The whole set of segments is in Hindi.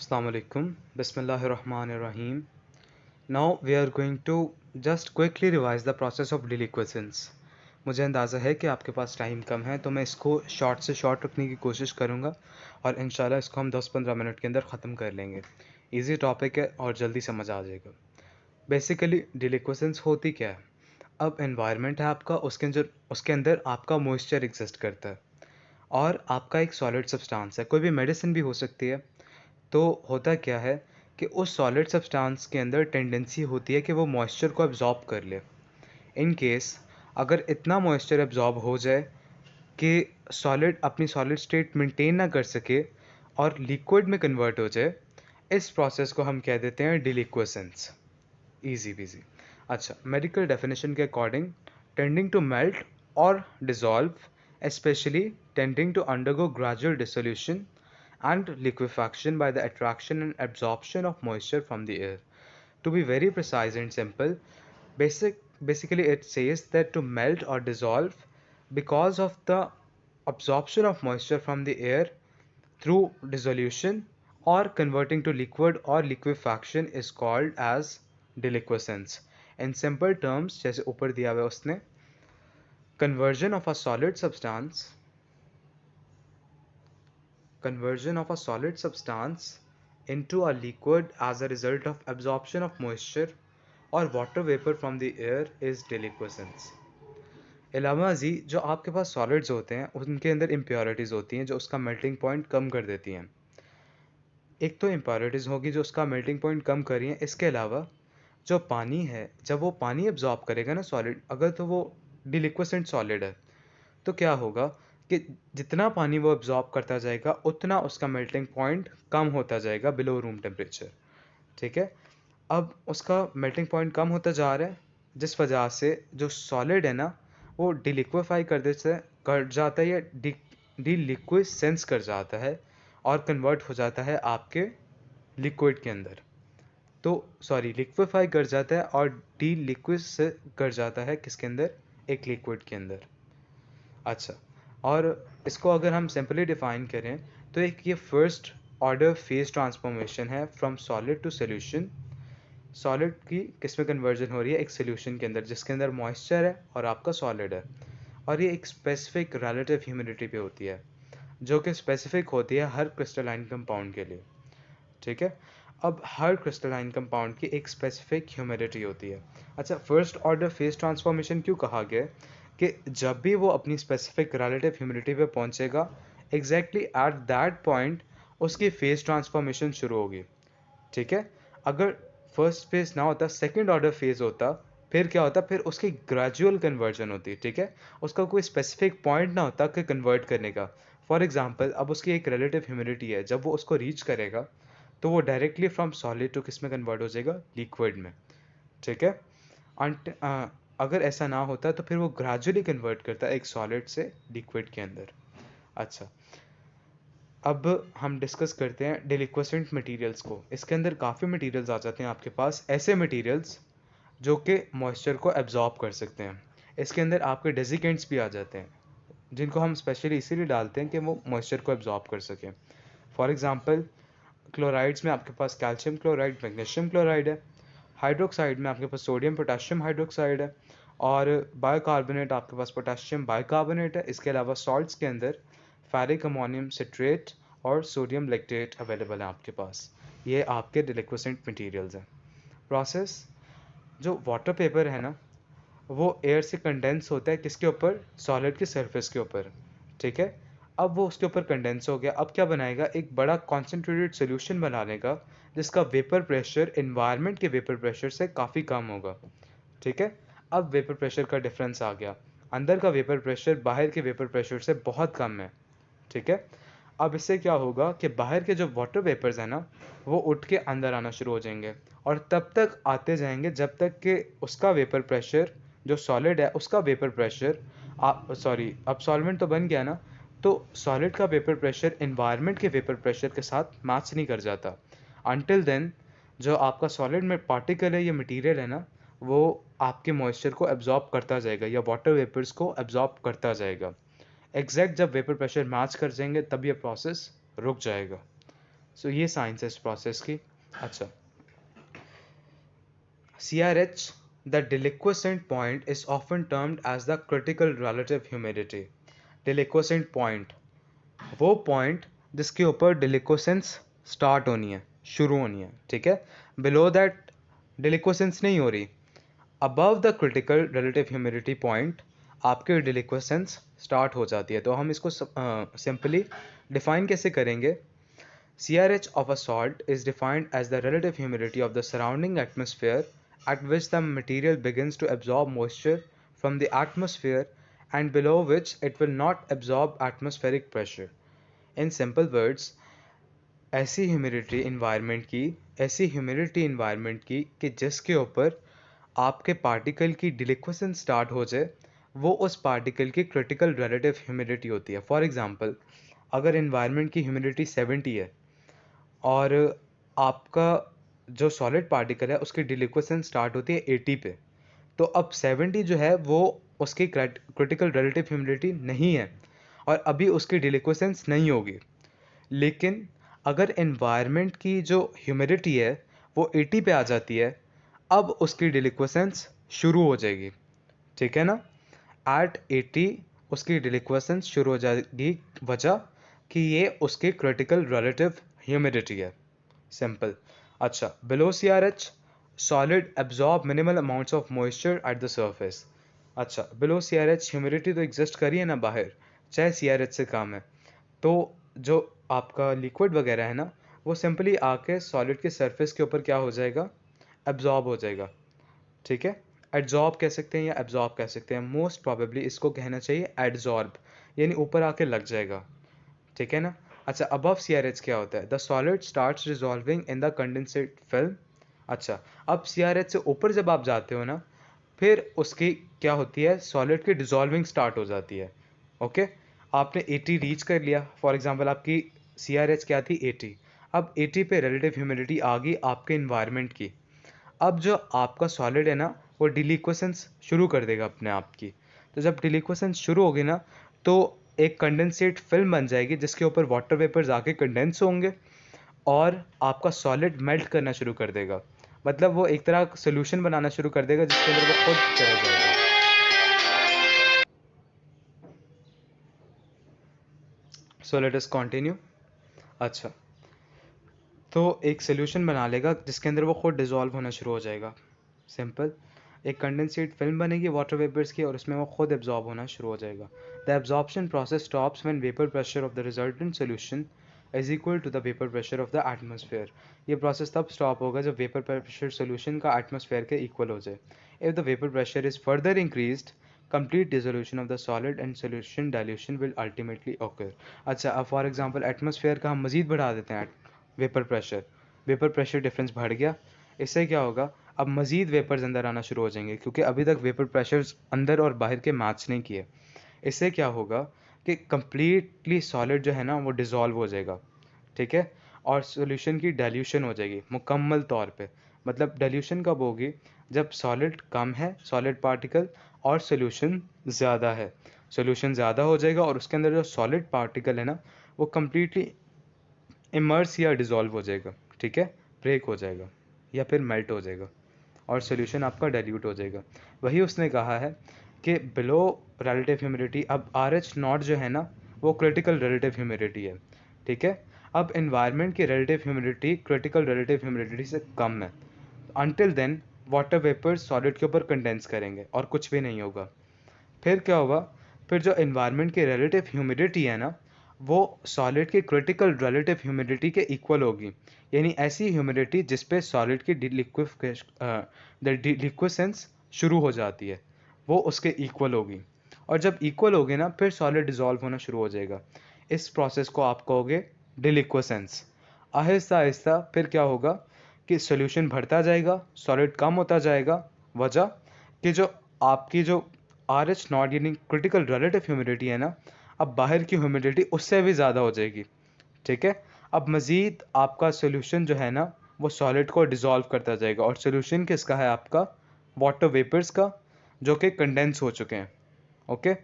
Assalamu alaikum. Bismillahir Rahmanir Rahim. Now we are going to just quickly revise the process of deliquescence. मुझे अंदाज़ा है कि आपके पास टाइम कम है तो मैं इसको शॉर्ट से शॉर्ट रखने की कोशिश करूँगा और इंशाल्लाह इसको हम 10-15 मिनट के अंदर ख़त्म कर लेंगे। इजी टॉपिक है और जल्दी समझ आ जाएगा। बेसिकली डिलिक्वेसेंस होती क्या है? अब एनवायरनमेंट है आपका, उसके अंदर आपका मॉइस्चर एग्जिस्ट करता है और आपका एक सॉलिड सब्सटेंस है। कोई भी मेडिसिन भी हो सकती है। तो होता क्या है कि उस सॉलिड सब्सटेंस के अंदर टेंडेंसी होती है कि वो मॉइस्चर को एब्जॉर्ब कर ले। इन केस अगर इतना मॉइस्चर एब्जॉर्ब हो जाए कि सॉलिड अपनी सॉलिड स्टेट मेंटेन ना कर सके और लिक्विड में कन्वर्ट हो जाए, इस प्रोसेस को हम कह देते हैं डिलिक्वेसेंस। Easy peasy. अच्छा, मेडिकल डेफिनेशन के अकॉर्डिंग टेंडिंग टू मेल्ट और dissolve, especially tending to undergo gradual dissolution and liquefaction by the attraction and absorption of moisture from the air. To be very precise and simple, basically it says that to melt or dissolve because of the absorption of moisture from the air through dissolution or converting to liquid or liquefaction is called as deliquescence. In simple terms, जैसे ऊपर दिया हुआ है उसने, conversion of a solid substance conversion of a solid substance into a liquid as a result of absorption of moisture or water vapor from the air is deliquescence. अलावा जी जो आपके पास सॉलिड्स होते हैं उनके अंदर इम्प्योरिटीज़ होती हैं जो उसका मेल्टिंग पॉइंट कम कर देती हैं। एक तो इम्प्योरिटीज़ होगी जो उसका मेल्टिंग पॉइंट कम कर रही हैं। इसके अलावा जो पानी है, जब वो पानी एब्जॉर्ब करेगा ना सॉलिड, अगर तो वो डिलिक्वेसेंट सॉलिड है तो क्या होगा कि जितना पानी वो एब्जॉर्ब करता जाएगा उतना उसका मेल्टिंग पॉइंट कम होता जाएगा बिलो रूम टेम्परेचर। ठीक है। अब उसका मेल्टिंग पॉइंट कम होता जा रहा है जिस वजह से जो सॉलिड है ना वो डिलिक्विफाई कर जाता है या डिलिक्विसेंस कर जाता है और कन्वर्ट हो जाता है आपके लिक्विड के अंदर। तो सॉरी, लिक्विफाई कर जाता है और डिलिक्विस कर जाता है किसके अंदर? एक लिक्विड के अंदर। अच्छा, और इसको अगर हम सिंपली डिफाइन करें तो एक ये फर्स्ट ऑर्डर फेज ट्रांसफॉर्मेशन है from solid to solution. Solid की किस में कन्वर्जन हो रही है? एक सोल्यूशन के अंदर जिसके अंदर मॉइस्चर है और आपका सॉलिड है, और ये एक स्पेसिफिक रिलेटिव ह्यूमिडिटी पे होती है जो कि स्पेसिफिक होती है हर क्रिस्टलाइन कंपाउंड के लिए। ठीक है। अब हर क्रिस्टलाइन कंपाउंड की एक स्पेसिफिक ह्यूमिडिटी होती है। अच्छा, फर्स्ट ऑर्डर फेज ट्रांसफॉर्मेशन क्यों कहा गया? कि जब भी वो अपनी स्पेसिफिक रिलेटिव ह्यूमिडिटी पे पहुंचेगा, एग्जैक्टली एट दैट पॉइंट उसकी फेज ट्रांसफॉर्मेशन शुरू होगी। ठीक है। अगर फर्स्ट फेज ना होता, सेकंड ऑर्डर फेज होता, फिर क्या होता? फिर उसकी ग्रेजुअल कन्वर्जन होती। ठीक है। उसका कोई स्पेसिफिक पॉइंट ना होता कि कन्वर्ट करने का। फॉर एग्जांपल, अब उसकी एक रिलेटिव ह्यूमिडिटी है, जब वो उसको रीच करेगा तो वो डायरेक्टली फ्रॉम सॉलिड टू किस में कन्वर्ट हो जाएगा? लिक्विड में। ठीक है। अगर ऐसा ना होता तो फिर वो ग्रेजुअली कन्वर्ट करता है एक सॉलिड से लिक्विड के अंदर। अच्छा, अब हम डिस्कस करते हैं डिलिक्वेसेंट मटेरियल्स को। इसके अंदर काफ़ी मटेरियल्स आ जाते हैं आपके पास, ऐसे मटेरियल्स जो कि मॉइस्चर को एब्जॉर्ब कर सकते हैं। इसके अंदर आपके डेजिकेंट्स भी आ जाते हैं जिनको हम स्पेशली इसीलिए डालते हैं कि वो मॉइस्चर को एब्जॉर्ब कर सकें। फॉर एग्जांपल, क्लोराइड्स में आपके पास कैल्शियम क्लोराइड, मैग्नीशियम क्लोराइड है। हाइड्रोक्साइड में आपके पास सोडियम पोटेशियम हाइड्रोक्साइड है। और बायोकार्बोनेट आपके पास पोटेशियम बाइकार्बोनेट है। इसके अलावा सॉल्ट्स के अंदर फेरिक अमोनियम सिट्रेट और सोडियम लेक्टेट अवेलेबल है आपके पास। ये आपके डिलिक्वेसेंट मटेरियल्स हैं। प्रोसेस, जो वाटर पेपर है ना वो एयर से कंडेंस होता है किसके ऊपर? सॉलिड की सरफेस के ऊपर। ठीक है। अब वो उसके ऊपर कंडेंस हो गया, अब क्या बनाएगा? एक बड़ा कॉन्सेंट्रेटेड सोल्यूशन बनाने का जिसका वेपर प्रेशर इन्वायरमेंट के वेपर प्रेशर से काफ़ी कम होगा। ठीक है। अब वेपर प्रेशर का डिफरेंस आ गया, अंदर का वेपर प्रेशर बाहर के वेपर प्रेशर से बहुत कम है। ठीक है। अब इससे क्या होगा कि बाहर के जो वाटर वेपर्स हैं ना वो उठ के अंदर आना शुरू हो जाएंगे और तब तक आते जाएंगे जब तक कि उसका वेपर प्रेशर, जो सॉलिड है उसका वेपर प्रेशर, सॉरी, अब सॉल्वेंट तो बन गया ना, तो सॉलिड का वेपर प्रेशर इन्वायरमेंट के वेपर प्रेशर के साथ मैच नहीं कर जाता। अनटिल देन जो आपका सॉलिड में पार्टिकल है या मटेरियल है ना वो आपके मॉइस्चर को एब्जॉर्ब करता जाएगा या वाटर वेपर्स को एब्जॉर्ब करता जाएगा। एग्जैक्ट जब वेपर प्रेशर मैच कर जाएंगे तब ये प्रोसेस रुक जाएगा। सो ये साइंस है इस प्रोसेस की। अच्छा, CRH, the deliquescent point is often termed as the critical relative humidity. Deliquescent point, वो पॉइंट जिसके ऊपर डिलिक्वेसेंस स्टार्ट होनी है, शुरू होनी है, ठीक है। बिलो दैट डिलिक्वेसेंस नहीं हो रही, above the critical relative humidity point आपके डिलिक्वेसेंस स्टार्ट हो जाती है। तो हम इसको सिंपली डिफाइन कैसे करेंगे? CRH of a salt is defined as the relative humidity of the surrounding atmosphere at which the material begins to absorb moisture from the atmosphere and below which it will not absorb atmospheric pressure. In simple words, ऐसी ह्यूमिडिटी इन्वायरमेंट की कि जिसके ऊपर आपके पार्टिकल की डिलिक्वेशन स्टार्ट हो जाए, वो उस पार्टिकल की क्रिटिकल रिलेटिव ह्यूमिडिटी होती है। फॉर एग्जांपल, अगर इन्वायरमेंट की ह्यूमिडिटी 70 है और आपका जो सॉलिड पार्टिकल है उसकी डिलिक्वेशन स्टार्ट होती है 80 पे, तो अब 70 जो है वो उसकी क्रिटिकल रिलेटिव ह्यूमिडिटी नहीं है और अभी उसकी डिलिक्वेशंस नहीं होगी। लेकिन अगर एनवायरनमेंट की जो ह्यूमिडिटी है वो 80 पे आ जाती है, अब उसकी डिलिक्वेशंस शुरू हो जाएगी, ठीक है ना। एट 80 उसकी डिलिक्वेशंस शुरू हो जाएगी, वजह कि ये उसकी क्रिटिकल रिलेटिव ह्यूमिडिटी है, सिंपल। अच्छा, below CRH solid absorb minimal amounts of moisture at the surface. अच्छा, बिलो CRH ह्यूमिडिटी तो एग्जिस्ट करी है ना बाहर, चाहे CRH से काम है, तो जो आपका लिक्विड वगैरह है ना, वो सिंपली आके सॉलिड के सरफेस के ऊपर क्या हो जाएगा? एब्जॉर्ब हो जाएगा, ठीक है। एड्जॉर्ब कह सकते हैं या एब्जॉर्ब कह सकते हैं, मोस्ट प्रोबेबली इसको कहना चाहिए एड्जॉर्ब, यानी ऊपर आके लग जाएगा, ठीक है ना। अच्छा, अबव CRH क्या होता है? The solid starts dissolving in the condensate film. अच्छा, अब CRH से ऊपर जब आप जाते हो ना, फिर उसकी क्या होती है? सॉलिड की डिजॉल्विंग स्टार्ट हो जाती है। ओके, आपने 80 रीच कर लिया, फॉर एग्जांपल आपकी CRH क्या थी? 80। अब 80 पे रिलेटिव ह्यूमिडिटी आ गई आपके इन्वायरमेंट की। अब जो आपका सॉलिड है ना, वो डिलिक्वेसेंस शुरू कर देगा अपने आप की। तो जब डिलिक्वेसेंस शुरू होगी ना, तो एक कंडेंसेट फिल्म बन जाएगी जिसके ऊपर वाटर वेपर्स आके कंडेंस होंगे और आपका सॉलिड मेल्ट करना शुरू कर देगा। मतलब वो एक तरह सोल्यूशन बनाना शुरू कर देगा जिसके अंदर वो खुद चला जाएगा। So let us continue. अच्छा, तो एक सोल्यूशन बना लेगा जिसके अंदर वो खुद डिजॉल्व होना शुरू हो जाएगा, सिंपल। एक कंडेंसेट फिल्म बनेगी वाटर वेपर्स की और उसमें वो खुद एब्जॉर्ब होना शुरू हो जाएगा। The absorption process stops when vapour pressure of the resultant solution is equal to the vapour pressure of the atmosphere. ये प्रोसेस तब स्टॉप होगा जब वेपर प्रेशर सोल्यूशन का एटमोसफेयर के इक्वल हो जाए। If the vapour pressure is further increased, complete dissolution of the solid and solution dilution will ultimately occur। अच्छा, अब फॉर एग्जांपल एटमोसफेयर का हम मज़ीद बढ़ा देते हैं वेपर प्रेशर डिफरेंस बढ़ गया, इससे क्या होगा? अब मज़ीद वेपर्स अंदर आना शुरू हो जाएंगे क्योंकि अभी तक वेपर प्रेशर्स अंदर और बाहर के मैच नहीं किए। इससे क्या होगा कि कम्प्लीटली सॉलिड जो है ना वो डिज़ोल्व हो जाएगा, ठीक है, और सॉल्यूशन की डाइल्यूशन हो जाएगी मुकम्मल तौर पे। मतलब डाइल्यूशन कब होगी? जब सॉलिड कम है, सॉलिड पार्टिकल, और सॉल्यूशन ज़्यादा है। सॉल्यूशन ज़्यादा हो जाएगा और उसके अंदर जो सॉलिड पार्टिकल है ना, वो कम्प्लीटली इमर्स या डिज़ोल्व हो जाएगा, ठीक है, ब्रेक हो जाएगा या फिर मेल्ट हो जाएगा और सॉल्यूशन आपका डाइल्यूट हो जाएगा। वही उसने कहा है कि बिलो रिलेटिव ह्यूमिडिटी, अब RH नॉट जो है ना वो क्रिटिकल रिलेटिव ह्यूमिडिटी है, ठीक है। अब इन्वायरमेंट की relative humidity critical relative humidity से कम है। Until then water vapour solid के ऊपर कंडेंस करेंगे और कुछ भी नहीं होगा। फिर क्या होगा? फिर जो इन्वायरमेंट की रिलेटिव ह्यूमिडिटी है ना, वो सॉलिड की क्रिटिकल रिलेटिव ह्यूमिडिटी के इक्वल होगी, यानी ऐसी ह्यूमिडिटी जिस पे सॉलिड की डिलिक्वेसेंस शुरू हो जाती है, वो उसके इक्वल होगी। और जब इक्वल होगी ना, फिर सॉलिड डिजॉल्व होना शुरू हो जाएगा। इस प्रोसेस को आप कहोगे डिलिक्वेसेंस। आहिस्ता आहिस्ता फिर क्या होगा कि सोल्यूशन बढ़ता जाएगा, सॉलिड कम होता जाएगा, वजह कि जो आपकी जो RH नॉट यानी क्रिटिकल रिलेटिव ह्यूमिडिटी है ना, अब बाहर की ह्यूमिडिटी उससे भी ज़्यादा हो जाएगी, ठीक है। अब मज़ीद आपका सोल्यूशन जो है ना वो सॉलिड को डिज़ोल्व करता जाएगा और सोल्यूशन किसका है? आपका वाटर वेपर्स का, जो कि कंडेंस हो चुके हैं, ओके।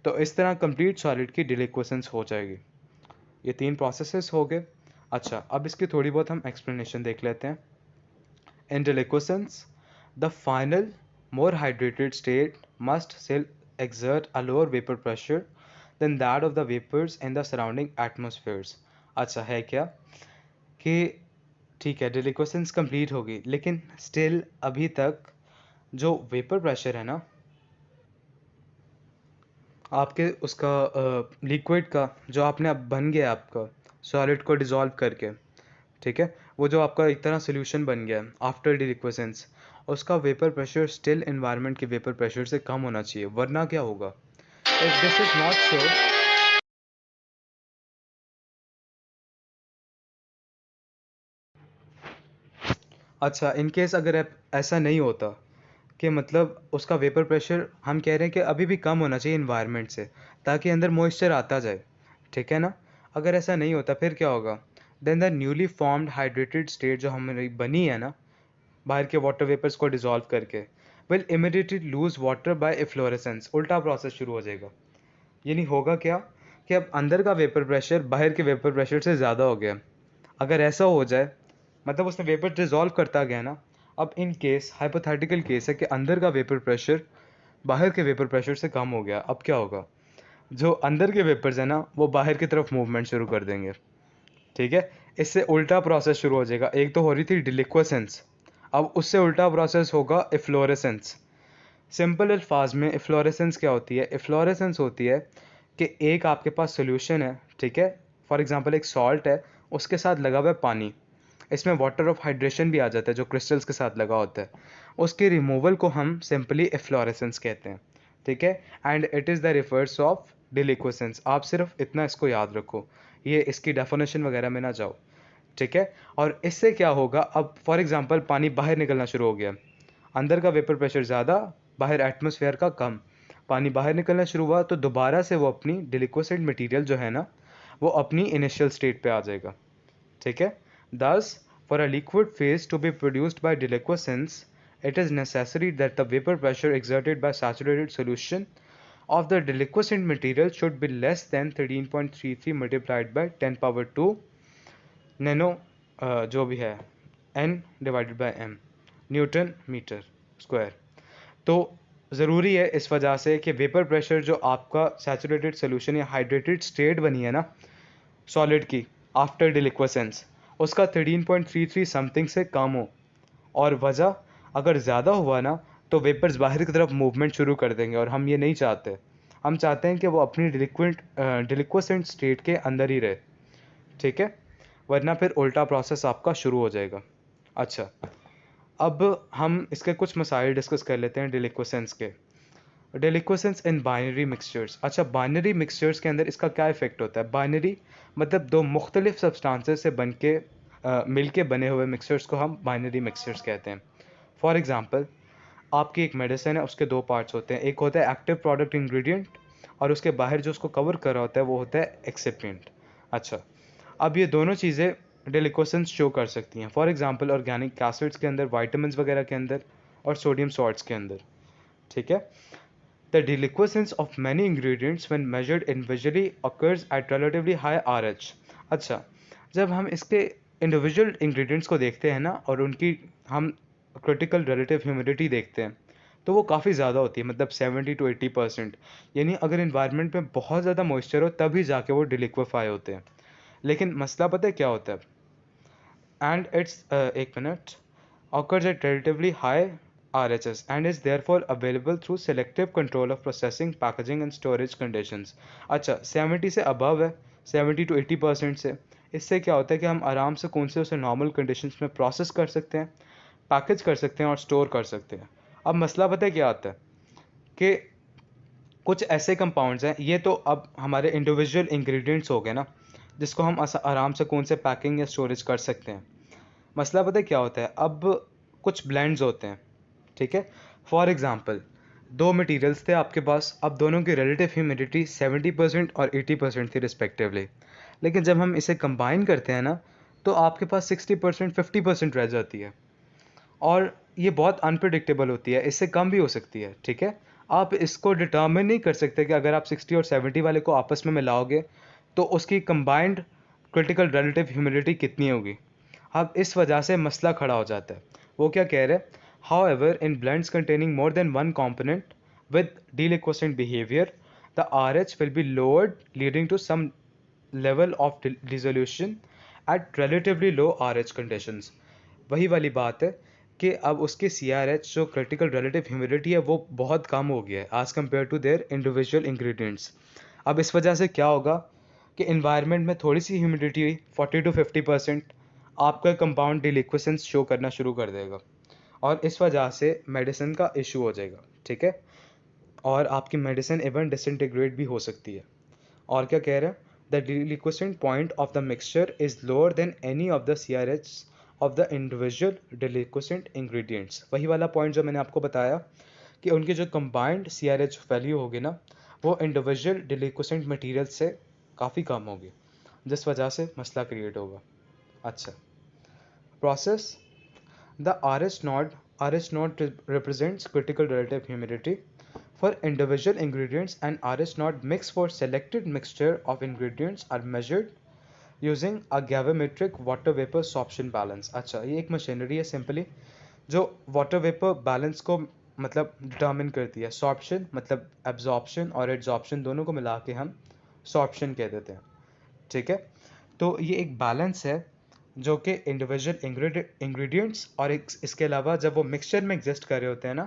तो इस तरह कंप्लीट सॉलिड की डिलिक्वेसेंस हो जाएगी। ये 3 प्रोसेसेस हो गए। अच्छा, अब इसकी थोड़ी बहुत हम एक्सप्लेनेशन देख लेते हैं। In deliquescence, the final, more hydrated state must still exert a lower vapor pressure than that of the vapors in the surrounding atmospheres. अच्छा है क्या कि ठीक है, डिलिक्वेसेंस कंप्लीट होगी, लेकिन स्टिल अभी तक जो वेपर प्रेशर है ना आपके उसका लिक्विड का, जो आपने अब बन गया आपका सॉलिड को डिज़ोल्व करके, ठीक है, वो जो आपका एक तरह सोल्यूशन बन गया आफ्टर डिलिक्वेसेंस, उसका वेपर प्रेशर स्टिल इन्वायरमेंट के वेपर प्रेशर से कम होना चाहिए, वरना क्या होगा, if this is not so. अच्छा, इन केस अगर ऐसा नहीं होता कि मतलब उसका वेपर प्रेशर हम कह रहे हैं कि अभी भी कम होना चाहिए इन्वायरमेंट से, ताकि अंदर मॉइस्चर आता जाए, ठीक है ना, अगर ऐसा नहीं होता फिर क्या होगा, then the newly formed hydrated state जो हमारी बनी है ना बाहर के वाटर वेपर्स को डिसॉल्व करके, will immediately lose water by efflorescence, उल्टा प्रोसेस शुरू हो जाएगा। यानी होगा क्या कि अब अंदर का वेपर प्रेशर बाहर के वेपर प्रेशर से ज़्यादा हो गया। अगर ऐसा हो जाए मतलब उसने वेपर डिसॉल्व करता गया ना, अब इन केस हाइपोथेटिकल केस है कि अंदर का वेपर प्रेशर बाहर के वेपर प्रेशर से कम हो गया, अब क्या होगा, जो अंदर के वेपर्स है ना वो बाहर की तरफ मूवमेंट शुरू कर देंगे, ठीक है, इससे उल्टा प्रोसेस शुरू हो जाएगा। एक तो हो रही थी डिलिक्वेसेंस, अब उससे उल्टा प्रोसेस होगा इफ्लोरेसेंस। सिंपल अल्फाज में इफ्लोरेसेंस क्या होती है, इफ्लोरेसेंस होती है कि एक आपके पास सोल्यूशन है, ठीक है, फॉर एग्जांपल एक सॉल्ट है, उसके साथ लगा हुआ है पानी, इसमें वाटर ऑफ हाइड्रेशन भी आ जाता है जो क्रिस्टल्स के साथ लगा होता है, उसके रिमूवल को हम सिंपली इफ्लोरेसेंस कहते हैं, ठीक है, and it is the reverse of deliquescence. आप सिर्फ इतना इसको याद रखो, ये इसकी डेफिनेशन वगैरह में ना जाओ, ठीक है। और इससे क्या होगा, अब फॉर एग्जांपल पानी बाहर निकलना शुरू हो गया, अंदर का वेपर प्रेशर ज़्यादा, बाहर एटमॉस्फेयर का कम, पानी बाहर निकलना शुरू हुआ तो दोबारा से वो अपनी डिलिक्वेसेंट मटेरियल जो है ना वो अपनी इनिशियल स्टेट पे आ जाएगा, ठीक है। दस, for a liquid phase to be produced by deliquescence, it is necessary that the vapor pressure exerted by saturated solution of the deliquescent material should be less than 13.33 multiplied by 10 power 2 nano जो भी है n divided by m newton metre square. तो ज़रूरी है इस वजह से कि वेपर प्रेशर जो आपका सैचुरेटेड सोल्यूशन या हाइड्रेटेड स्टेट बनी है ना सॉलिड की आफ्टर डिलिक्वेसेंस, उसका 13.33 समथिंग से कम हो, और वजह अगर ज़्यादा हुआ ना तो वेपर्स बाहर की तरफ मूवमेंट शुरू कर देंगे, और हम ये नहीं चाहते, हम चाहते हैं कि वो अपनी डिलिक्वेसेंट स्टेट के अंदर ही रहे, ठीक है, वरना फिर उल्टा प्रोसेस आपका शुरू हो जाएगा। अच्छा, अब हम इसके कुछ मसाइल डिस्कस कर लेते हैं डिलिक्वेसेंस के। डिलिक्वेसेंस इन बाइनरी मिक्सचर्स। अच्छा, बाइनरी मिक्सचर्स के अंदर इसका क्या इफेक्ट होता है, बाइनरी मतलब दो मुख्तलिफ सब्सटेंसेस से बन के मिल के बने हुए मिक्सचर्स को हम बाइनरी मिक्सचर्स कहते हैं। फॉर एग्जांपल, आपकी एक मेडिसिन है, उसके दो पार्ट्स होते हैं, एक होता है एक्टिव प्रोडक्ट इंग्रेडिएंट और उसके बाहर जो उसको कवर कर रहा होता है वो होता है एक्सिपिएंट। अच्छा, अब ये दोनों चीज़ें डिलिक्वेसेंस शो कर सकती हैं, फॉर एग्जांपल ऑर्गेनिक एसिड्स के अंदर, वाइटामिन वगैरह के अंदर और सोडियम सॉल्ट्स के अंदर, ठीक है। The deliquescence of many ingredients when measured individually occurs at relatively high RH। अच्छा, जब हम इसके इंडिविजुअल इंग्रेडिएंट्स को देखते हैं ना और उनकी हम क्रिटिकल रिलेटिव ह्यूमिडिटी देखते हैं तो वो काफ़ी ज़्यादा होती है, मतलब 70 to 80%। यानी अगर इन्वायरमेंट में बहुत ज़्यादा मॉइस्चर हो तभी जाके वो डिलिक्विफाई होते हैं। लेकिन मसला पता है क्या होता है, and its एक minute occurs at relatively high RHS and is therefore available through selective control of processing, packaging and storage conditions। अच्छा, 70 से above है, 70 to 80% से, इससे क्या होता है कि हम आराम से कौन से उसे नॉर्मल कंडीशंस में प्रोसेस कर सकते हैं, पैकेज कर सकते हैं और स्टोर कर सकते हैं। अब मसला पता है क्या आता है कि कुछ ऐसे कंपाउंड्स हैं, ये तो अब हमारे इंडिविजुअल इंग्रेडिएंट्स हो गए ना जिसको हम आराम से कौन से पैकिंग या स्टोरेज कर सकते हैं। मसला पता है क्या होता है, अब कुछ ब्लेंड्स होते हैं, ठीक है, फॉर एग्जांपल दो मटेरियल्स थे आपके पास, अब दोनों की रिलेटिव ह्यूमिडिटी 70% और 80% थी रिस्पेक्टिवली, लेकिन जब हम इसे कंबाइन करते हैं ना तो आपके पास 60% 50% रह जाती है, और ये बहुत अनप्रडिक्टेबल होती है, इससे कम भी हो सकती है, ठीक है। आप इसको डिटर्मिन नहीं कर सकते कि अगर आप 60 और 70 वाले को आपस में मिलाओगे तो उसकी कंबाइंड क्रिटिकल रिलेटिव ह्यूमिडिटी कितनी होगी। अब इस वजह से मसला खड़ा हो जाता है। वो क्या कह रहे हैं, how ever in blends containing more than one component with deliquescent behavior, the RH will be lowered, leading to some level of dissolution at relatively low RH conditions। वही वाली बात है कि अब उसके CRH जो क्रिटिकल रिलेटिव ह्यूमिडिटी है वो बहुत कम हो गया है as compared to their individual ingredients. अब इस वजह से क्या होगा कि इन्वायरमेंट में थोड़ी सी ह्यूमिडिटी हुई 40 to 50%, आपका कंपाउंड डिलिक्वेसेंस शो करना शुरू कर देगा और इस वजह से मेडिसिन का इशू हो जाएगा। ठीक है, और आपकी मेडिसिन इवन डिसइंटीग्रेट भी हो सकती है। और क्या कह रहे हैं, the deliquescent point of the mixture is lower than any of the CRH of the individual deliquescent ingredients. वही वाला पॉइंट जो मैंने आपको बताया कि उनकी जो कंबाइंड CRH वैल्यू होगी ना वो इंडिविजुअल डिलिक्वेसेंट मटेरियल से काफ़ी कम होगी, जिस वजह से मसला क्रिएट होगा। अच्छा, process the RH not represents critical relative humidity for individual ingredients, and RH naught mix for selected mixture of ingredients are measured using a gravimetric water vapor sorption balance। अच्छा, ये एक मशीनरी है सिंपली जो वाटर वेपर बैलेंस को मतलब डिटर्मिन करती है। सॉर्प्शन मतलब एब्जॉर्प्शन और एड्जॉर्प्शन दोनों को मिला के हम सॉर्प्शन कह देते हैं। ठीक है, तो ये एक बैलेंस है जो कि इंडिविजुअल इंग्रेडिएंट्स और इसके अलावा जब वो मिक्सचर में एग्जिस्ट कर रहे होते हैं ना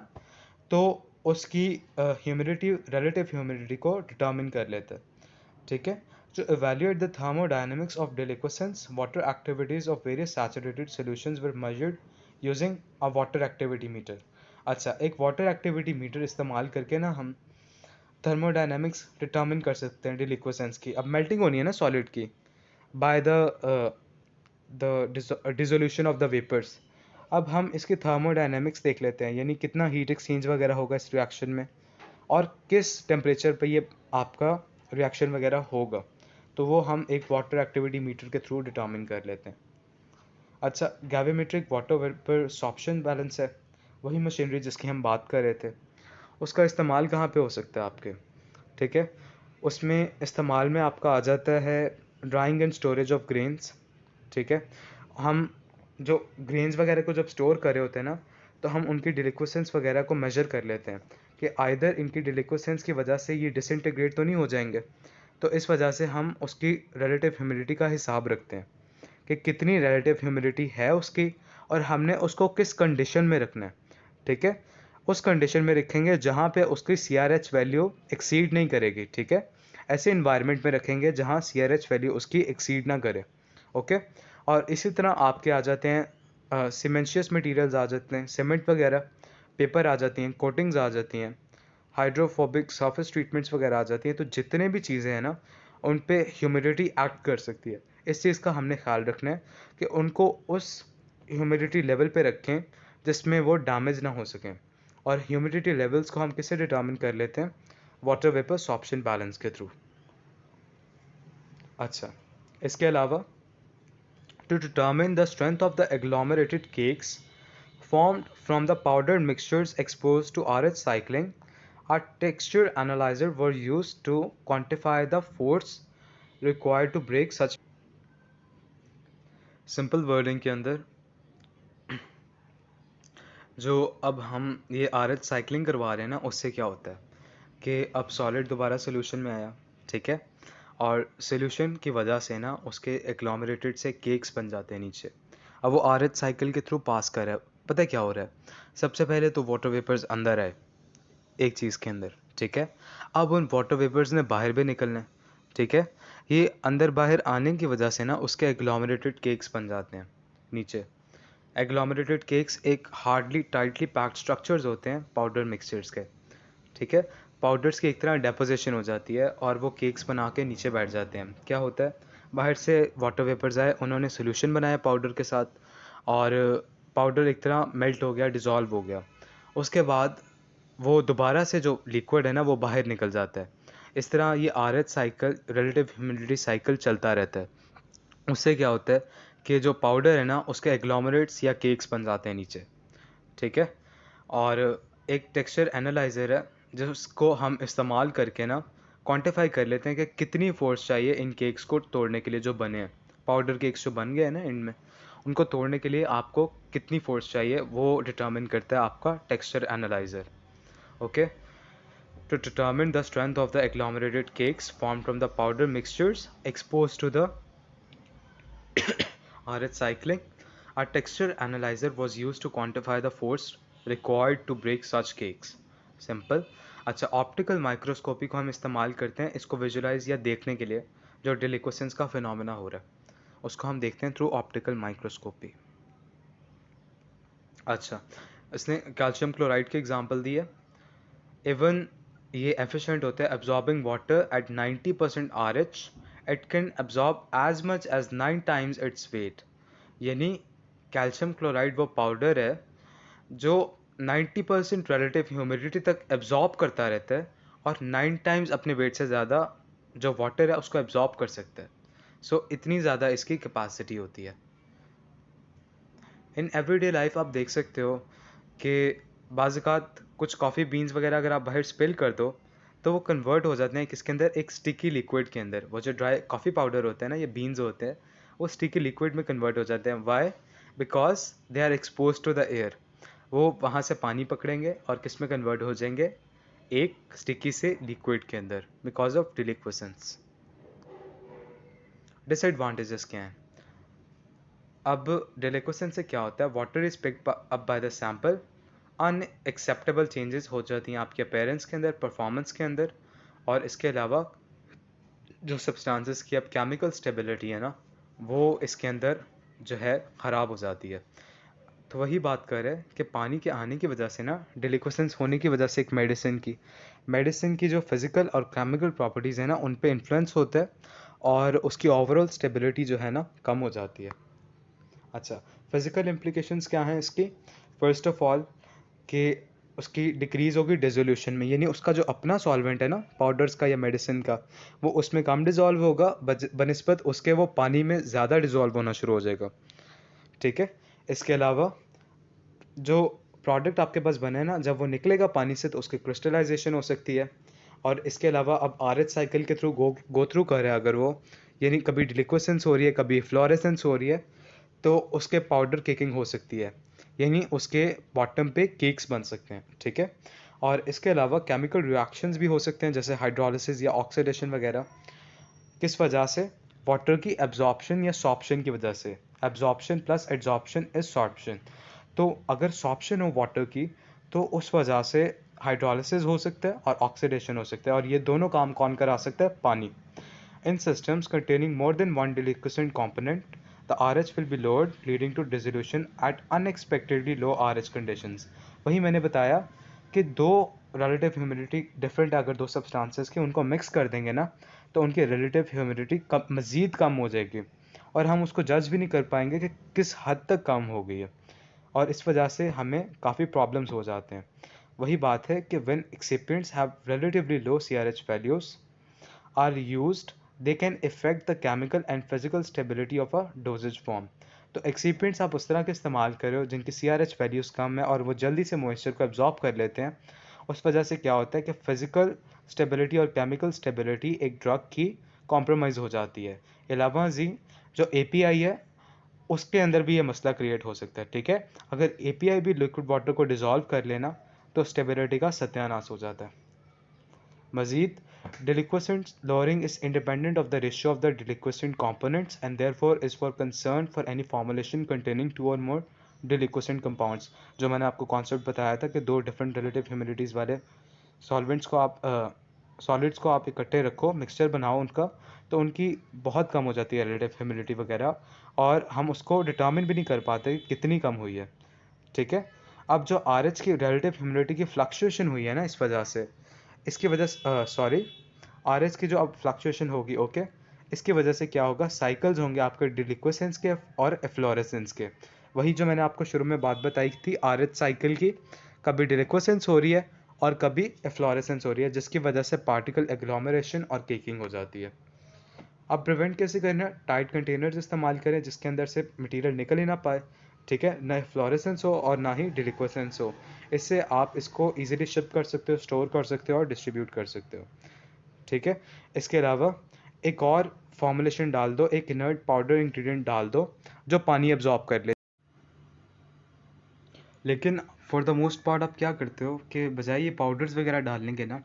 तो उसकी ह्यूमिडिटी रिलेटिव ह्यूमिडिटी को डिटर्मिन कर लेते हैं। ठीक है, to evaluate the thermodynamics of deliquescence, water activities of various saturated solutions were measured using a water activity meter। अच्छा, एक water activity meter इस्तेमाल करके ना हम थर्मोडायनेमिक्स डिटर्मिन कर सकते हैं डिलिक्वेसेंस की। अब मेल्टिंग होनी है ना सॉलिड की by the dissolution of the vapours. अब हम इसकी थर्मोडायनेमिक्स देख लेते हैं, यानी कितना हीट एक्सचेंज वगैरह होगा इस रिएक्शन में और किस टेम्परेचर पे ये आपका रिएक्शन वगैरह होगा, तो वो हम एक वाटर एक्टिविटी मीटर के थ्रू डिटर्मिन कर लेते हैं। अच्छा, gravimetric water vapour sorption balance है वही मशीनरी जिसकी हम बात कर रहे थे। उसका इस्तेमाल कहाँ पे हो सकता है आपके, ठीक है, उसमें इस्तेमाल में आपका आ जाता है drawing and storage of grains. ठीक है, हम जो ग्रेन्स वगैरह को जब स्टोर कर रहे होते हैं ना तो हम उनकी डिलिक्वेसेंस वगैरह को मेजर कर लेते हैं कि आइदर इनकी डिलिक्वेसेंस की वजह से ये डिसइंटीग्रेट तो नहीं हो जाएंगे, तो इस वजह से हम उसकी रिलेटिव ह्यूमिडिटी का हिसाब रखते हैं कि कितनी रिलेटिव ह्यूमिडिटी है उसकी और हमने उसको किस कंडीशन में रखना है। ठीक है, उस कंडीशन में रखेंगे जहाँ पे उसकी CRH वैल्यू एक्सीड नहीं करेगी। ठीक है, ऐसे इन्वायरमेंट में रखेंगे जहाँ CRH वैल्यू उसकी एक्सीड ना करे। ओके, और इसी तरह आपके आ जाते हैं सीमेंशियस मटेरियल्स आ जाते हैं, सीमेंट वगैरह, पेपर आ जाती हैं, कोटिंग्स आ जाती हैं, हाइड्रोफोबिक सरफेस ट्रीटमेंट्स वगैरह आ जाती हैं। तो जितने भी चीज़ें हैं ना उन पे ह्यूमिडिटी एक्ट कर सकती है। इस चीज़ का हमने ख्याल रखना है कि उनको उस ह्यूमिडिटी लेवल पे रखें जिसमें वो डैमेज ना हो सकें। और ह्यूमिडिटी लेवल्स को हम किससे डिटर्मिन कर लेते हैं, वाटर वेपर सॉर्प्शन बैलेंस के थ्रू। अच्छा, इसके अलावा to determine the strength of the agglomerated cakes formed from the powdered mixtures exposed to RH cycling, a texture analyzer were used to quantify the force required to break such। Simple wording के अंदर जो अब हम ये RH साइक्लिंग करवा रहे हैं ना उससे क्या होता है कि अब सॉलिड दोबारा सोल्यूशन में आया। ठीक है, और सोल्यूशन की वजह से ना उसके एग्लोमरेटेड से केक्स बन जाते हैं नीचे। अब वो RH साइकिल के थ्रू पास कर रहा है। पता है क्या हो रहा है, सबसे पहले तो वाटर वेपर्स अंदर आए एक चीज़ के अंदर। ठीक है, अब उन वाटर वेपर्स ने बाहर भी निकलना है। ठीक है, ये अंदर बाहर आने की वजह से ना उसके एग्लोमरेटेड केक्स बन जाते हैं नीचे। एग्लोमरेटेड केक्स एक हार्डली टाइटली पैक्ड स्ट्रक्चर्स होते हैं पाउडर मिक्सचर्स के। ठीक है, पाउडर्स की एक तरह डेपोजिशन हो जाती है और वो केक्स बना के नीचे बैठ जाते हैं। क्या होता है, बाहर से वाटर वेपर्स आए, उन्होंने सोल्यूशन बनाया पाउडर के साथ और पाउडर एक तरह मेल्ट हो गया, डिज़ोल्व हो गया। उसके बाद वो दोबारा से जो लिक्विड है ना वो बाहर निकल जाता है। इस तरह ये RH cycle, relative humidity cycle चलता रहता है। उससे क्या होता है कि जो पाउडर है ना उसके एग्लोमरेट्स या केक्स बन जाते हैं नीचे। ठीक है, और एक टेक्सचर एनालाइज़र है जिसको हम इस्तेमाल करके ना क्वांटिफाई कर लेते हैं कि कितनी फोर्स चाहिए इन केक्स को तोड़ने के लिए जो बने हैं। पाउडर केक्स जो बन गए हैं ना एंड में, उनको तोड़ने के लिए आपको कितनी फोर्स चाहिए वो डिटर्मिन करता है आपका texture analyser. Okay, to determine the strength of the agglomerated cakes formed from the powder mixtures exposed to the RH cycling, a texture analyzer was used to quantify the force required to break such cakes. Simple. अच्छा, ऑप्टिकल माइक्रोस्कोपी को हम इस्तेमाल करते हैं इसको विजुलाइज या देखने के लिए जो डिलिक्वेसेंस का फिनोमेना हो रहा है उसको हम देखते हैं थ्रू ऑप्टिकल माइक्रोस्कोपी. अच्छा, इसने कैल्शियम क्लोराइड की एग्जांपल दी है. इवन ये एफिशिएंट होता है absorbing water at 90% RH. It can absorb as much as 9 times its weight. यानी कैल्शियम क्लोराइड वो पाउडर है जो 90% रिलेटिव ह्यूमिडिटी तक एब्जॉर्ब करता रहता है और 9 टाइम्स अपने वेट से ज़्यादा जो वाटर है उसको एब्जॉर्ब कर सकता है. सो इतनी ज़्यादा इसकी कैपेसिटी होती है. इन एवरीडे लाइफ आप देख सकते हो कि बाज़ात कुछ कॉफ़ी बीन्स वगैरह अगर आप बाहर स्पिल कर दो तो वो कन्वर्ट हो जाते हैं किसके अंदर, एक स्टिकी लिक्विड के अंदर. वो जो ड्राई कॉफ़ी पाउडर होता है ना, ये बीन्स होते हैं, वो स्टिकी लिक्विड में कन्वर्ट हो जाते हैं. Why? Because they are expose to the air. वो वहाँ से पानी पकड़ेंगे और किस में कन्वर्ट हो जाएंगे, एक स्टिकी से लिक्विड के अंदर, बिकॉज ऑफ डिलिक्वेसेंस. डिसएडवांटेजेस क्या हैं? अब डिलिक्वेसेंस से क्या होता है, water is picked up by the sample, unacceptable changes हो जाती हैं आपके अपीयरेंस के अंदर, परफॉर्मेंस के अंदर, और इसके अलावा जो सब्सटेंसेस की अब केमिकल स्टेबिलिटी है ना वो इसके अंदर जो है ख़राब हो जाती है. तो वही बात कर रहे हैं कि पानी के आने की वजह से ना, डिलिक्वेसेंस होने की वजह से एक मेडिसिन की जो फिज़िकल और केमिकल प्रॉपर्टीज़ है ना उन पे इन्फ्लुएंस होता है और उसकी ओवरऑल स्टेबिलिटी जो है ना कम हो जाती है. अच्छा, फिज़िकल इम्प्लीकेशंस क्या हैं इसकी? फर्स्ट ऑफ ऑल कि उसकी डिक्रीज़ होगी डिसोल्यूशन में, यानी उसका जो अपना सॉल्वेंट है ना पाउडर्स का या मेडिसिन का, वो उसमें कम डिज़ोल्व होगा बनिस्बत उसके वो पानी में ज़्यादा डिज़ोल्व होना शुरू हो जाएगा. ठीक है. इसके अलावा जो प्रोडक्ट आपके पास बने ना, जब वो निकलेगा पानी से तो उसकी क्रिस्टलाइजेशन हो सकती है. और इसके अलावा अब RH साइकिल के थ्रू गो थ्रू कर रहा है अगर वो, यानी कभी डिलिक्वेसेंस हो रही है कभी फ्लोरेसेंस हो रही है, तो उसके पाउडर केकिंग हो सकती है, यानी उसके बॉटम पे केक्स बन सकते हैं. ठीक है. और इसके अलावा केमिकल रिएक्शंस भी हो सकते हैं जैसे हाइड्रोलिसिस या ऑक्सीडेशन वगैरह. किस वजह से? वाटर की एब्जॉर्प्शन या सॉर्प्शन की वजह से. Absorption plus adsorption is sorption. तो अगर सॉर्प्शन हो वाटर की तो उस वजह से हाइड्रोलिसिस हो सकता है और ऑक्सीडेशन हो सकता है, और ये दोनों काम कौन करा सकता है? पानी. In systems containing more than one deliquescent component, the RH will be lowered, leading to dissolution at unexpectedly low RH conditions. वही मैंने बताया कि दो रिलेटिव ह्यूमिडिटी डिफरेंट अगर दो सब्सटेंसेस के उनको मिक्स कर देंगे ना तो उनकी रिलेटिव ह्यूमिडिटी मज़ीद कम हो जाएगी और हम उसको जज भी नहीं कर पाएंगे कि किस हद तक कम हो गई है, और इस वजह से हमें काफ़ी प्रॉब्लम्स हो जाते हैं. वही बात है कि when excipients have relatively low CRH values are used, they can affect the chemical and physical stability of a dosage form. तो एक्सीपिएंट्स आप उस तरह के इस्तेमाल कर रहे हो जिनकी CRH वैल्यूज़ कम है और वो जल्दी से मॉइस्चर को एब्जॉर्ब कर लेते हैं. उस वजह से क्या होता है कि फिजिकल स्टेबिलिटी और केमिकल स्टेबिलिटी एक ड्रग की कॉम्प्रोमाइज़ हो जाती है. अलावा जी जो API है उसके अंदर भी ये मसला क्रिएट हो सकता है. ठीक है. अगर API भी लिक्विड वाटर को डिज़ोल्व कर लेना तो स्टेबिलिटी का सत्यानाश हो जाता है. मज़ीद, deliquescent lowering is independent of the ratio of the deliquescent components and therefore is for concern for any formulation containing two or more deliquescent compounds. जो मैंने आपको कॉन्सेप्ट बताया था कि दो डिफरेंट रिलेटिव ह्यूमिडिटीज़ वाले सॉल्वेंट्स को आप सॉलिड्स को आप इकट्ठे रखो, मिक्सचर बनाओ उनका, तो उनकी बहुत कम हो जाती है रिलेटिव ह्यूमिडिटी वगैरह, और हम उसको डिटर्मिन भी नहीं कर पाते कितनी कम हुई है. ठीक है. अब जो RH की रिलेटिव ह्यूमिडिटी की फ्लक्चुएशन हुई है ना इस वजह से, इसकी वजह सॉरी RH की जो अब फ्लक्चुएशन होगी, ओके, इसकी वजह से क्या होगा, साइकिल्स होंगे आपके डिलिक्वेसेंस के और एफ्लोरेसेंस के. वही जो मैंने आपको शुरू में बात बताई थी RH साइकिल की, कभी डिलिक्वेसेंस हो रही है और कभी एफ्लोरेसेंस हो रही है जिसकी वजह से पार्टिकल एग्लोमरेशन और केकिंग हो जाती है. अब प्रिवेंट कैसे करना? टाइट कंटेनर्स इस्तेमाल करें जिसके अंदर से मटेरियल निकल ही ना पाए. ठीक है. ना फ्लोरेसेंस हो और ना ही डिलिक्वेसेंस हो. इससे आप इसको इजीली शिप कर सकते हो, स्टोर कर सकते हो और डिस्ट्रीब्यूट कर सकते हो. ठीक है. इसके अलावा एक और फॉर्मुलेशन डाल दो, एक इनर्ट पाउडर इंग्रेडिएंट डाल दो जो पानी एब्जॉर्ब कर ले। लेकिन फॉर द मोस्ट पार्ट आप क्या करते हो कि बजाय ये पाउडर्स वगैरह डालने के ना,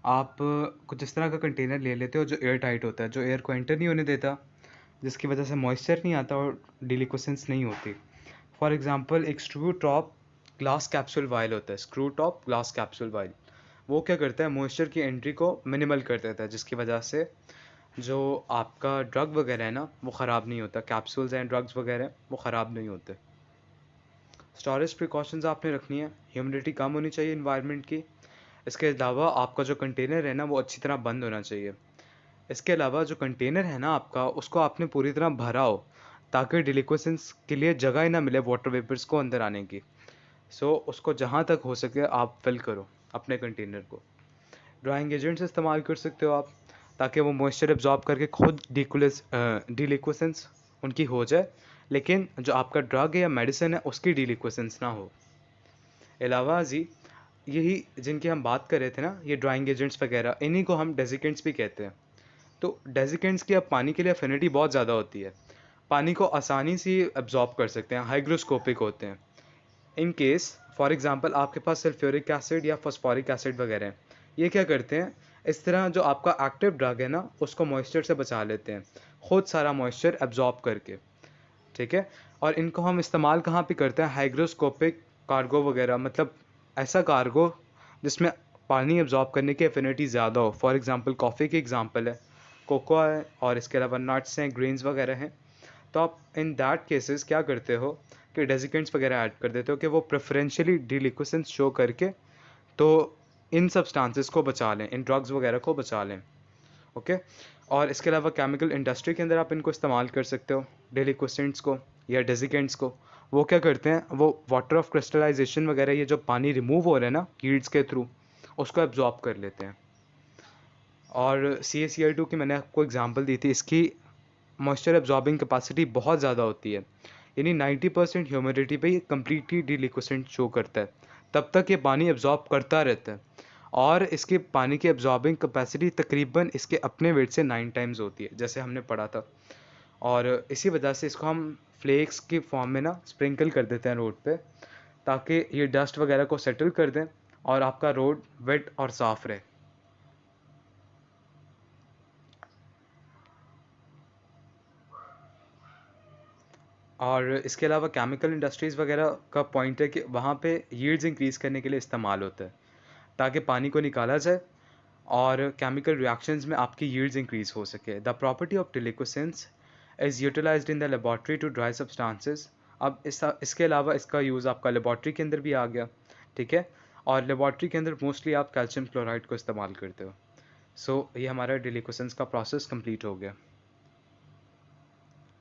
आप कुछ इस तरह का कंटेनर ले लेते हो जो एयर टाइट होता है, जो एयर को एंटर नहीं होने देता, जिसकी वजह से मॉइस्चर नहीं आता और डिलिक्वेसेंस नहीं होती। फॉर एग्जांपल एक screw top glass capsule while होता है, screw top glass capsule while, वो क्या करता है, मॉइस्चर की एंट्री को मिनिमल कर देता है, जिसकी वजह से जो आपका ड्रग वगैरह है ना वो ख़राब नहीं होता, कैप्सूल्स एंड ड्रग्स वगैरह वो ख़राब नहीं होते। स्टोरेज प्रिकॉशंस आपने रखनी है, ह्यूमिडिटी कम होनी चाहिए इन्वायरमेंट की। इसके अलावा आपका जो कंटेनर है ना वो अच्छी तरह बंद होना चाहिए। इसके अलावा जो कंटेनर है ना आपका, उसको आपने पूरी तरह भरा हो ताकि डिलिक्वेसेंस के लिए जगह ही ना मिले वाटर वेपर्स को अंदर आने की। सो उसको जहाँ तक हो सके आप फिल करो अपने कंटेनर को। ड्राइंग एजेंट्स इस्तेमाल कर सकते हो आप ताकि वो मॉइस्चर एब्जॉर्ब करके खुद डिलिक्वेसेंस उनकी हो जाए, लेकिन जो आपका ड्रग है या मेडिसिन है उसकी डिलिक्वेसेंस ना हो। अलावा जी यही जिनकी हम बात कर रहे थे ना, ये ड्राइंग एजेंट्स वगैरह, इन्हीं को हम डेजिकेंट्स भी कहते हैं। तो डेजिकेंट्स की अब पानी के लिए अफिनिटी बहुत ज़्यादा होती है, पानी को आसानी से एब्जॉर्ब कर सकते हैं, हाइग्रोस्कोपिक होते हैं। इन केस फॉर एग्जांपल आपके पास सल्फ्यूरिक एसिड या फॉस्फोरिक एसिड वगैरह हैं, ये क्या करते हैं, इस तरह जो आपका एक्टिव ड्रग है ना उसको मॉइस्चर से बचा लेते हैं, खुद सारा मॉइस्चर एब्जॉर्ब करके। ठीक है, और इनको हम इस्तेमाल कहाँ पे करते हैं, हाइग्रोस्कोपिक कार्गो वगैरह, मतलब ऐसा कार्गो जिसमें पानी एब्जॉर्ब करने की एफिनिटी ज़्यादा हो। फॉर एग्जांपल कॉफ़ी की एग्जांपल है, कोकोआ है, और इसके अलावा नट्स हैं, ग्रेन्स वगैरह हैं। तो आप इन दैट केसेस क्या करते हो कि डेजिकेंट्स वगैरह ऐड कर देते हो कि वो प्रेफरेंशियली डिलिक्वेसेंस शो करके तो इन सब्सटेंसेस को बचा लें, इन ड्रग्स वगैरह को बचा लें। ओके, और इसके अलावा केमिकल इंडस्ट्री के अंदर आप इनको इस्तेमाल कर सकते हो, डेलिक्वेसेंट्स को या डेजिकेंट्स को। वो क्या करते हैं, वो वाटर ऑफ क्रिस्टलाइजेशन वगैरह, ये जो पानी रिमूव हो रहा है ना हीट्स के थ्रू, उसको एब्जॉर्ब कर लेते हैं। और CaCl2 की मैंने आपको एग्जांपल दी थी, इसकी मॉइस्चर एब्जॉर्बिंग कैपेसिटी बहुत ज़्यादा होती है, यानी 90% ह्यूमिडिटी पे ये कम्प्लीटली डिलिक्वेसेंट शो करता है, तब तक ये पानी एब्जॉर्ब करता रहता है। और इसके पानी की एब्जॉर्बिंग कैपेसिटी तकरीबन इसके अपने वेट से 9 टाइम्स होती है, जैसे हमने पढ़ा था। और इसी वजह से इसको हम फ्लेक्स की फॉर्म में ना स्प्रिंकल कर देते हैं रोड पे, ताकि ये डस्ट वगैरह को सेटल कर दें और आपका रोड वेट और साफ़ रहे। और इसके अलावा केमिकल इंडस्ट्रीज़ वगैरह का पॉइंट है कि वहाँ पे यील्ड्स इंक्रीज़ करने के लिए इस्तेमाल होता है, ताकि पानी को निकाला जाए और केमिकल रिएक्शंस में आपकी यील्ड्स इंक्रीज़ हो सके। The property of deliquescence is utilised in the laboratory to dry substances. अब इसके अलावा इसका यूज़ आपका लेबॉर्ट्री के अंदर भी आ गया। ठीक है, और लेबॉर्ट्री के अंदर मोस्टली आप कैल्शियम क्लोराइड को इस्तेमाल करते हो। सो ये हमारा डिलिक्वेसेंस का प्रोसेस कंप्लीट हो गया।